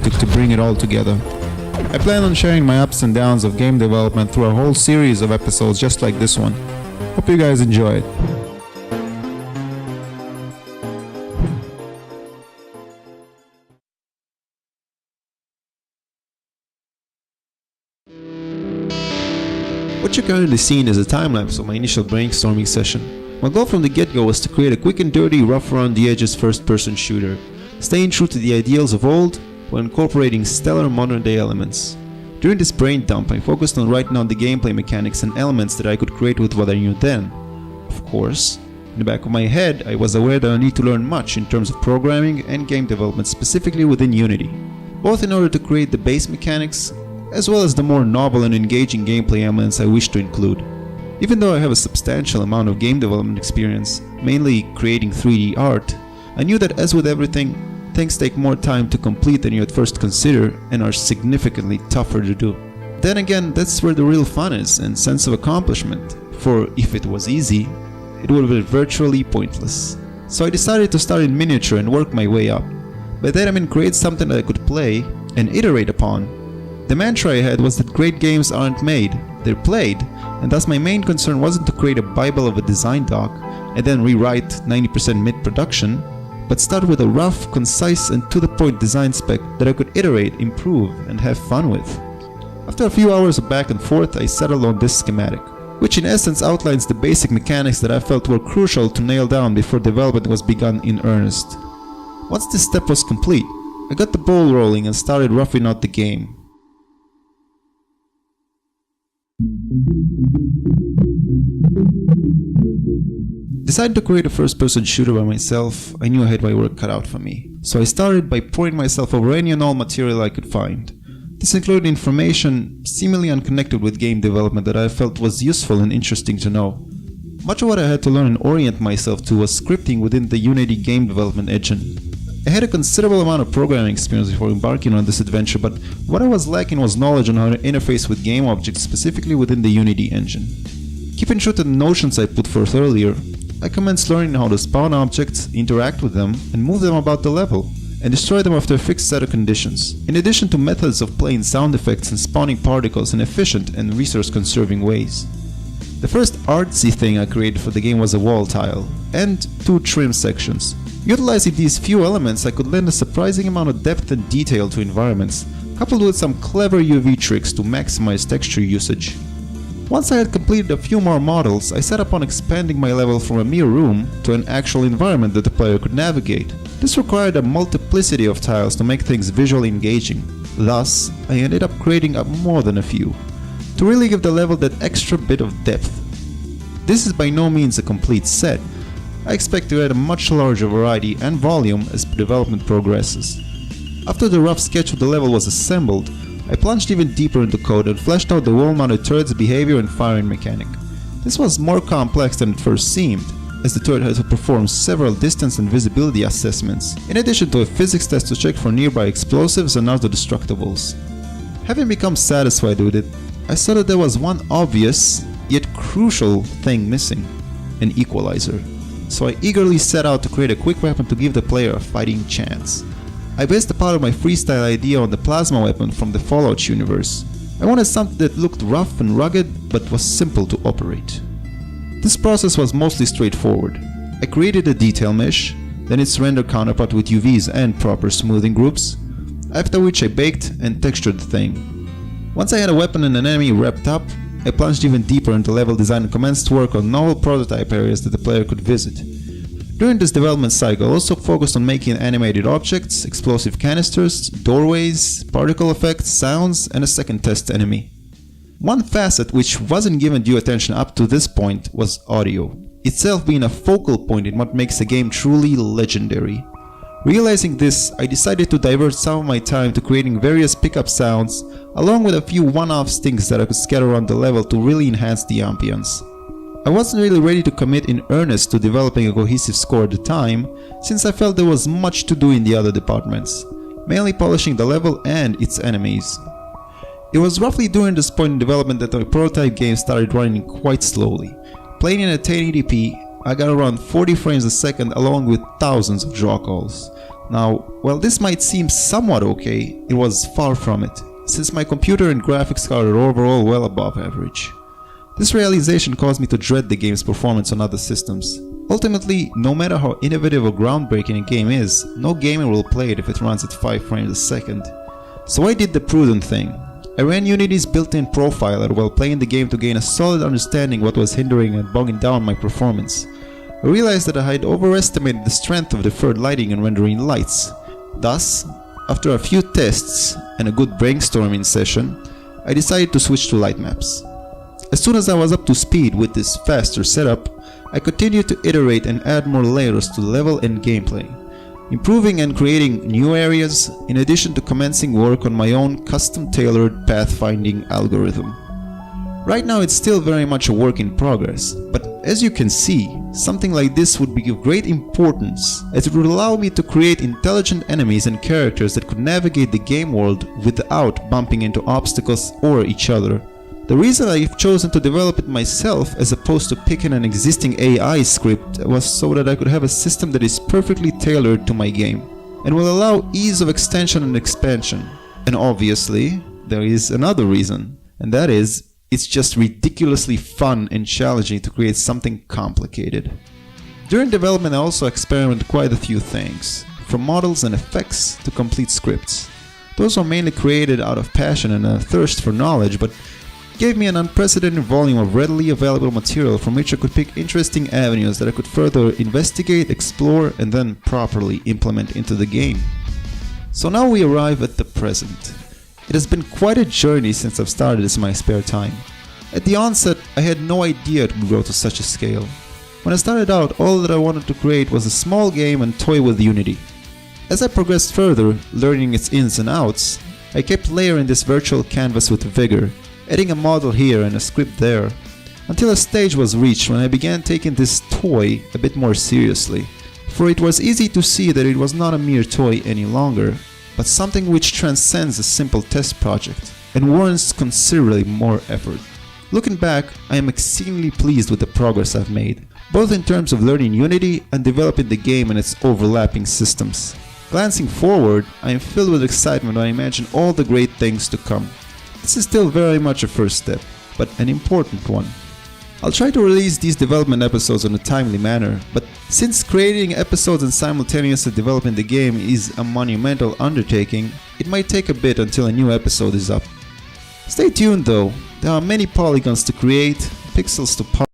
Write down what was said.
took to bring it all together. I plan on sharing my ups and downs of game development through a whole series of episodes just like this one. Hope you guys enjoy it. What you're currently seeing is a time-lapse of my initial brainstorming session. My goal from the get-go was to create a quick and dirty, rough around the edges first-person shooter, staying true to the ideals of old while incorporating stellar modern-day elements. During this brain dump, I focused on writing down the gameplay mechanics and elements that I could create with what I knew then. Of course, in the back of my head, I was aware that I need to learn much in terms of programming and game development, specifically within Unity, both in order to create the base mechanics as well as the more novel and engaging gameplay elements I wish to include. Even though I have a substantial amount of game development experience, mainly creating 3D art, I knew that as with everything, things take more time to complete than you at first consider and are significantly tougher to do. Then again, that's where the real fun is and sense of accomplishment, for if it was easy, it would have been virtually pointless. So I decided to start in miniature and work my way up. By that I mean create something that I could play and iterate upon. The mantra I had was that great games aren't made, they're played, and thus my main concern wasn't to create a bible of a design doc and then rewrite 90% mid-production, but start with a rough, concise and to-the-point design spec that I could iterate, improve, and have fun with. After a few hours of back and forth, I settled on this schematic, which in essence outlines the basic mechanics that I felt were crucial to nail down before development was begun in earnest. Once this step was complete, I got the ball rolling and started roughing out the game. Decided to create a first-person shooter by myself, I knew I had my work cut out for me. So I started by pouring myself over any and all material I could find. This included information seemingly unconnected with game development that I felt was useful and interesting to know. Much of what I had to learn and orient myself to was scripting within the Unity game development engine. I had a considerable amount of programming experience before embarking on this adventure, but what I was lacking was knowledge on how to interface with game objects specifically within the Unity engine. Keeping true to the notions I put forth earlier, I commenced learning how to spawn objects, interact with them, and move them about the level, and destroy them after a fixed set of conditions, in addition to methods of playing sound effects and spawning particles in efficient and resource-conserving ways. The first artsy thing I created for the game was a wall tile, and 2 trim sections. Utilizing these few elements, I could lend a surprising amount of depth and detail to environments, coupled with some clever UV tricks to maximize texture usage. Once I had completed a few more models, I set upon expanding my level from a mere room to an actual environment that the player could navigate. This required a multiplicity of tiles to make things visually engaging. Thus, I ended up creating up more than a few, to really give the level that extra bit of depth. This is by no means a complete set. I expect to add a much larger variety and volume as development progresses. After the rough sketch of the level was assembled, I plunged even deeper into code and fleshed out the wall-mounted turret's behavior and firing mechanic. This was more complex than it first seemed, as the turret had to perform several distance and visibility assessments, in addition to a physics test to check for nearby explosives and other destructibles. Having become satisfied with it, I saw that there was one obvious, yet crucial thing missing: an equalizer. So I eagerly set out to create a quick weapon to give the player a fighting chance. I based a part of my freestyle idea on the plasma weapon from the Fallout universe. I wanted something that looked rough and rugged, but was simple to operate. This process was mostly straightforward. I created a detail mesh, then its render counterpart with UVs and proper smoothing groups, after which I baked and textured the thing. Once I had a weapon and an enemy wrapped up, I plunged even deeper into level design and commenced to work on novel prototype areas that the player could visit. During this development cycle, I also focused on making animated objects, explosive canisters, doorways, particle effects, sounds, and a second test enemy. One facet which wasn't given due attention up to this point was audio, itself being a focal point in what makes a game truly legendary. Realizing this, I decided to divert some of my time to creating various pickup sounds, along with a few one-off stings that I could scatter around the level to really enhance the ambience. I wasn't really ready to commit in earnest to developing a cohesive score at the time, since I felt there was much to do in the other departments, mainly polishing the level and its enemies. It was roughly during this point in development that my prototype game started running quite slowly, playing in at 1080p I got around 40 frames a second along with thousands of draw calls. Now, while this might seem somewhat okay, it was far from it, since my computer and graphics card are overall well above average. This realization caused me to dread the game's performance on other systems. Ultimately, no matter how innovative or groundbreaking a game is, no gamer will play it if it runs at 5 frames a second. So I did the prudent thing. I ran Unity's built-in profiler while playing the game to gain a solid understanding what was hindering and bogging down my performance. I realized that I had overestimated the strength of deferred lighting and rendering lights. Thus, after a few tests and a good brainstorming session, I decided to switch to light maps. As soon as I was up to speed with this faster setup, I continued to iterate and add more layers to the level and gameplay, improving and creating new areas, in addition to commencing work on my own custom-tailored pathfinding algorithm. Right now it's still very much a work in progress, but as you can see, something like this would be of great importance, as it would allow me to create intelligent enemies and characters that could navigate the game world without bumping into obstacles or each other. The reason I've chosen to develop it myself as opposed to picking an existing AI script was so that I could have a system that is perfectly tailored to my game and will allow ease of extension and expansion. And obviously, there is another reason, and that is, it's just ridiculously fun and challenging to create something complicated. During development I also experimented quite a few things, from models and effects to complete scripts. Those were mainly created out of passion and a thirst for knowledge, but gave me an unprecedented volume of readily available material from which I could pick interesting avenues that I could further investigate, explore, and then properly implement into the game. So now we arrive at the present. It has been quite a journey since I've started this in my spare time. At the onset, I had no idea it would grow to such a scale. When I started out, all that I wanted to create was a small game and toy with Unity. As I progressed further, learning its ins and outs, I kept layering this virtual canvas with vigor, adding a model here and a script there, until a stage was reached when I began taking this toy a bit more seriously, for it was easy to see that it was not a mere toy any longer, but something which transcends a simple test project and warrants considerably more effort. Looking back, I am exceedingly pleased with the progress I've made, both in terms of learning Unity and developing the game and its overlapping systems. Glancing forward, I am filled with excitement when I imagine all the great things to come. This is still very much a first step, but an important one. I'll try to release these development episodes in a timely manner, but since creating episodes and simultaneously developing the game is a monumental undertaking, it might take a bit until a new episode is up. Stay tuned though, there are many polygons to create, pixels to